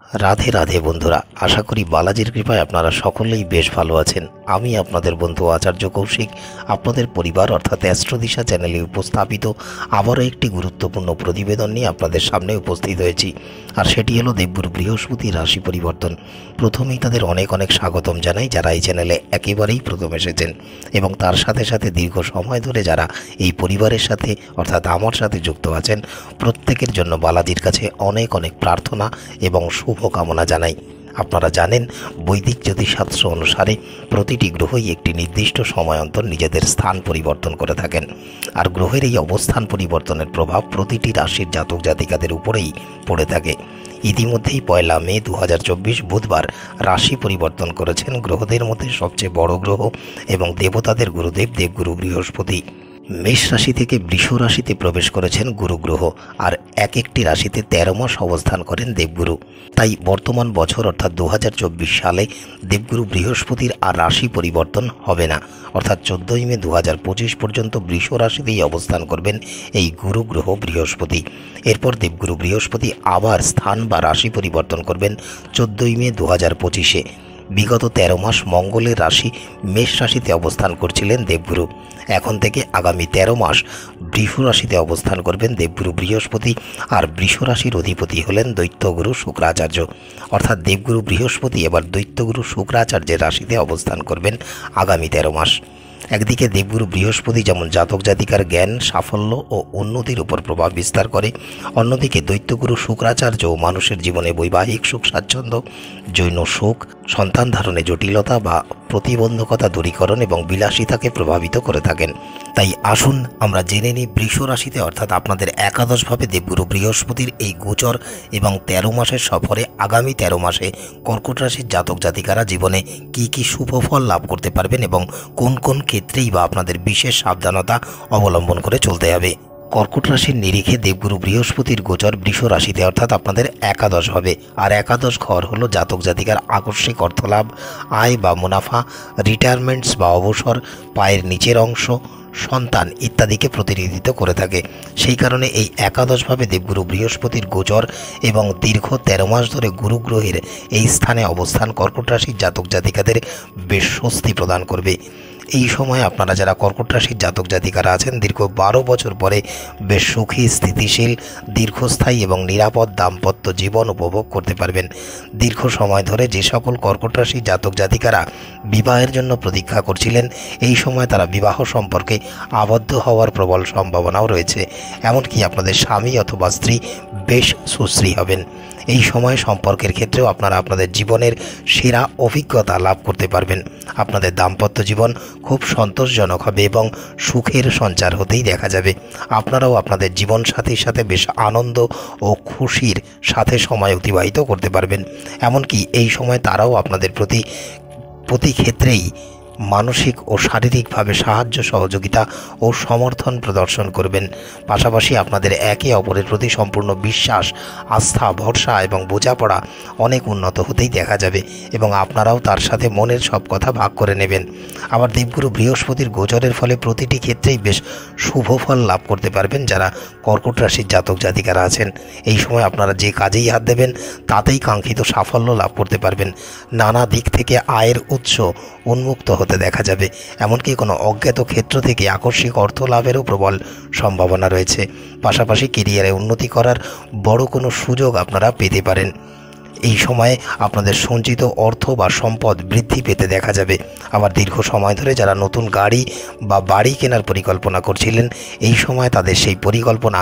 রাধে রাধে বন্ধুরা, আশা করি বালাজির কৃপায় আপনারা সকলেই বেশ ভালো আছেন। আমি আপনাদের বন্ধু আচার্য কৌশিক আপনাদের পরিবার অর্থাৎ অ্যাস্ট্রোদিশা চ্যানেলে উপস্থাপিত আবারও একটি গুরুত্বপূর্ণ প্রতিবেদন নিয়ে আপনাদের সামনে উপস্থিত হয়েছি। আর সেটি হলো দেবগুরু বৃহস্পতির রাশি পরিবর্তন। প্রথমেই তাদের অনেক অনেক স্বাগতম জানাই যারা এই চ্যানেলে একেবারেই প্রথম এসেছেন, এবং তার সাথে সাথে দীর্ঘ সময় ধরে যারা এই পরিবারের সাথে অর্থাৎ আমার সাথে যুক্ত আছেন, প্রত্যেকের জন্য বালাজির কাছে অনেক অনেক প্রার্থনা এবং শুভকামনা জানাই। আপনারা জানেন, বৈদিক জ্যোতিষশাস্ত্র অনুসারে প্রতিটি গ্রহই একটি নির্দিষ্ট সময় অন্তর নিজেদের স্থান পরিবর্তন করে থাকেন, আর গ্রহের এই অবস্থান পরিবর্তনের প্রভাব প্রতিটি রাশির জাতক জাতিকাদের উপরেই পড়ে থাকে। ইতিমধ্যেই 1 মে 2024 বুধবার রাশি পরিবর্তন করেছেন গ্রহদের মধ্যে সবচেয়ে বড় গ্রহ এবং দেবতাদের গুরুদেব দেবগুরু বৃহস্পতি। মেষ রাশি থেকে বৃষ রাশিতে প্রবেশ করেছেন গুরু গ্রহ, আর এক একটি রাশিতে 13 মাস অবস্থান করেন দেবগুরু। তাই বর্তমান বছর অর্থাৎ 2024 সালে দেবগুরু বৃহস্পতির আর রাশি পরিবর্তন হবে না, অর্থাৎ 14 মে 2025 পর্যন্ত বৃষ রাশিতেই অবস্থান করবেন এই গুরু গ্রহ বৃহস্পতি। এরপর দেবগুরু বৃহস্পতি আবার স্থান বা রাশি পরিবর্তন করবেন 14 মে 2025-এ। বিগত 13 মাস মঙ্গলের রাশি মেষ রাশিতে অবস্থান করছিলেন দেবগুরু। এখন থেকে আগামী 13 মাস বৃষ রাশিতে অবস্থান করবেন দেবগুরু বৃহস্পতি, আর বৃষ রাশির অধিপতি হলেন দৈত্যগুরু শুক্রাচার্য। অর্থাৎ দেবগুরু বৃহস্পতি এবার দৈত্যগুরু শুক্রাচার্যের রাশিতে অবস্থান করবেন আগামী 13 মাস। একদিকে দেবগুরু বৃহস্পতি যেমন জাতক জাতিকার জ্ঞান, সাফল্য ও উন্নতির উপর প্রভাব বিস্তার করে, অন্যদিকে দৈত্যগুরু শুক্রাচার্য মানুষের জীবনে বৈবাহিক সুখ স্বাচ্ছন্দ্য, যৌন সুখ, সন্তান ধারণে জটিলতা বা প্রতিবন্ধকতা দূরীকরণ এবং বিলাসিতাকে প্রভাবিত করে থাকেন। তাই আসুন আমরা জেনে নিই বৃষ রাশিতে অর্থাৎ আপনাদের একাদশভাবে দেবগুরু বৃহস্পতির এই গোচর এবং 13 মাসের সফরে আগামী 13 মাসে কর্কট রাশির জাতক জাতিকারা জীবনে কি কি শুভ ফল লাভ করতে পারবেন এবং কোন কোন ক্ষেত্রেই বা আপনাদের বিশেষ সাবধানতা অবলম্বন করে চলতে হবে। কর্কট রাশির নিরিখে দেবগুরু বৃহস্পতির গোচর বৃষ রাশিতে অর্থাৎ আপনাদের একাদশ হবে, আর একাদশ ঘর হলো জাতক জাতিকার আকস্মিক অর্থলাভ, আয় বা মুনাফা, রিটায়ারমেন্টস বা অবসর, পায়ের নিচের অংশ, সন্তান ইত্যাদিকে প্রতিনিধিত্ব করে থাকে। সেই কারণে এই একাদশভাবে দেবগুরু বৃহস্পতির গোচর এবং দীর্ঘ 13 মাস ধরে গুরু গ্রহের এই স্থানে অবস্থান কর্কট রাশির জাতক জাতিকাদের বেশ স্বস্তি প্রদান করবে। এই সময় আপনারা যারা কর্কট রাশির জাতক জাতিকারা আছেন দীর্ঘ 12 বছর পরে বেশ সুখী, স্থিতিশীল, দীর্ঘস্থায়ী এবং নিরাপদ দাম্পত্য জীবন উপভোগ করতে পারবেন। দীর্ঘ সময় ধরে যে সকল কর্কট রাশির জাতক জাতিকারা বিবাহের জন্য প্রতীক্ষা করছিলেন, এই সময় তারা বিবাহ সম্পর্কে আবদ্ধ হওয়ার প্রবল সম্ভাবনাও রয়েছে। এমনকি আপনাদের স্বামী অথবা স্ত্রী বেশ সুশ্রী হবেন। এই সময় সম্পর্কের ক্ষেত্রেও আপনারা আপনাদের জীবনের সেরা অভিজ্ঞতা লাভ করতে পারবেন। আপনাদের দাম্পত্য জীবন খুব সন্তোষজনক হবে এবং সুখের সঞ্চার হতেই দেখা যাবে। আপনারাও আপনাদের জীবন সাথীর সাথে বেশ আনন্দ ও খুশির সাথে সময় অতিবাহিত করতে পারবেন। এমনকি এই সময় তারাও আপনাদের প্রতি ক্ষেত্রেই মানসিক ও শারীরিকভাবে সাহায্য, সহযোগিতা ও সমর্থন প্রদর্শন করবেন। পাশাপাশি আপনাদের একে অপরের প্রতি সম্পূর্ণ বিশ্বাস, আস্থা, ভরসা এবং বোঝাপড়া অনেক উন্নত হতেই দেখা যাবে, এবং আপনারাও তার সাথে মনের সব কথা ভাগ করে নেবেন। আবার দেবগুরু বৃহস্পতির গোচরের ফলে প্রতিটি ক্ষেত্রেই বেশ শুভ ফল লাভ করতে পারবেন যারা কর্কট রাশির জাতক জাতিকারা আছেন। এই সময় আপনারা যে কাজেই হাত দেবেন তাতেই কাঙ্ক্ষিত সাফল্য লাভ করতে পারবেন। নানা দিক থেকে আয়ের উৎস উন্মুক্ত হতে দেখা যাবে, এমনকি কোনো অজ্ঞাত ক্ষেত্র থেকে আকস্মিক অর্থ লাভেরও প্রবল সম্ভাবনা রয়েছে। পাশাপাশি কেরিয়ারে উন্নতি করার বড় কোনো সুযোগ আপনারা পেতে পারেন। এই সময়ে আপনাদের সঞ্চিত অর্থ বা সম্পদ বৃদ্ধি পেতে দেখা যাবে। আবার দীর্ঘ সময় ধরে যারা নতুন গাড়ি বা বাড়ি কেনার পরিকল্পনা করছিলেন, এই সময় তাদের সেই পরিকল্পনা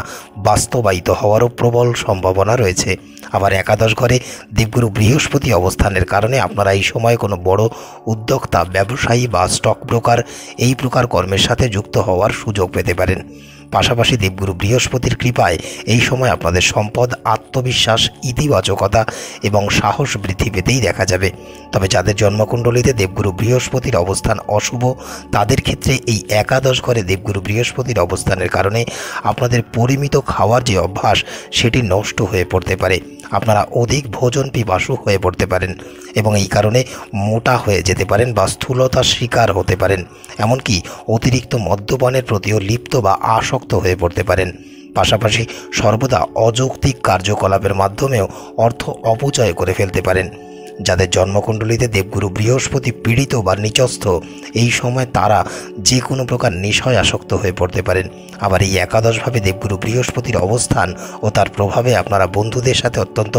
বাস্তবায়িত হওয়ারও প্রবল সম্ভাবনা রয়েছে। আবার একাদশ ঘরে দেবগুরু বৃহস্পতি অবস্থানের কারণে আপনারা এই সময় কোনো বড় উদ্যোক্তা, ব্যবসায়ী বা স্টক ব্রোকার এই প্রকার কর্মের সাথে যুক্ত হওয়ার সুযোগ পেতে পারেন। পাশাপাশি দেবগুরু বৃহস্পতির কৃপায় এই সময় আপনাদের সম্পদ, আত্মবিশ্বাস, ইতিবাচকতা এবং সাহস বৃদ্ধি পেতেই দেখা যাবে। তবে যাদের জন্মকুণ্ডলিতে দেবগুরু বৃহস্পতির অবস্থান অশুভ, তাদের ক্ষেত্রে এই একাদশ ঘরে দেবগুরু বৃহস্পতির অবস্থানের কারণে আপনাদের পরিমিত খাওয়ার যে অভ্যাস সেটি নষ্ট হয়ে পড়তে পারে। আপনারা অধিক ভোজন পিপাসু হয়ে পড়তে পারেন এবং এই কারণে মোটা হয়ে যেতে পারেন বা স্থূলতার শিকার হতে পারেন। এমনকি অতিরিক্ত মদ্যপানের প্রতিও লিপ্ত বা আসক্ত হয়ে পড়তে পারেন। পাশাপাশি সর্বদা অযৌক্তিক কার্যকলাপের মাধ্যমেও অর্থ অপচয় করে ফেলতে পারেন। যাদের জন্মকুণ্ডলিতে দেবগুরু বৃহস্পতি পীড়িত বা নিচস্থ, এই সময় তারা যে কোনো প্রকার নেশায় আসক্ত হয়ে পড়তে পারেন। আবার এই একাদশভাবে দেবগুরু বৃহস্পতির অবস্থান ও তার প্রভাবে আপনারা বন্ধুদের সাথে অত্যন্ত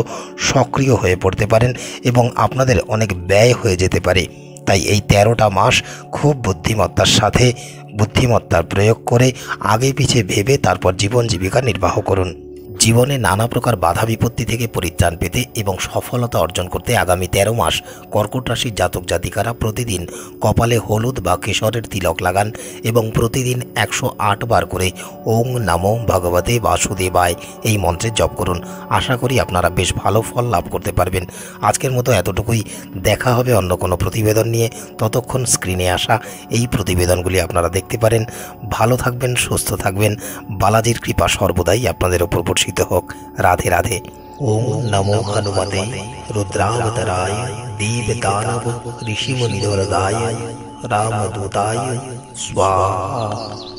সক্রিয় হয়ে পড়তে পারেন এবং আপনাদের অনেক ব্যয় হয়ে যেতে পারে। তাই এই 13টা মাস খুব বুদ্ধিমত্তার প্রয়োগ করে আগে পিছে ভেবে তারপর জীবন জীবিকা নির্বাহ করুন। জীবনে নানা প্রকার বাধা বিপত্তি থেকে পরিত্রাণ পেতে এবং সফলতা অর্জন করতে আগামী 13 মাস কর্কট রাশির জাতক জাতিকারা প্রতিদিন কপালে হলুদ বা কেশরের তিলক লাগান এবং প্রতিদিন 108 বার করে ওং নমো ভগবতে বাসুদেবায় এই মন্ত্রের জপ করুন। আশা করি আপনারা বেশ ভালো ফল লাভ করতে পারবেন। আজকের মতো এতটুকুই। দেখা হবে অন্য কোনো প্রতিবেদন নিয়ে। ততক্ষণ স্ক্রিনে আসা এই প্রতিবেদনগুলি আপনারা দেখতে পারেন। ভালো থাকবেন, সুস্থ থাকবেন। বালাজির কৃপা সর্বদাই আপনাদের ওপর বর্ষিত হোক। রাধে রাধে। ওম নমো হনুমতে রুদ্রাবতারায় দেবদানব ঋষিমুনিধরদায় রামদূতায় স্বাহা।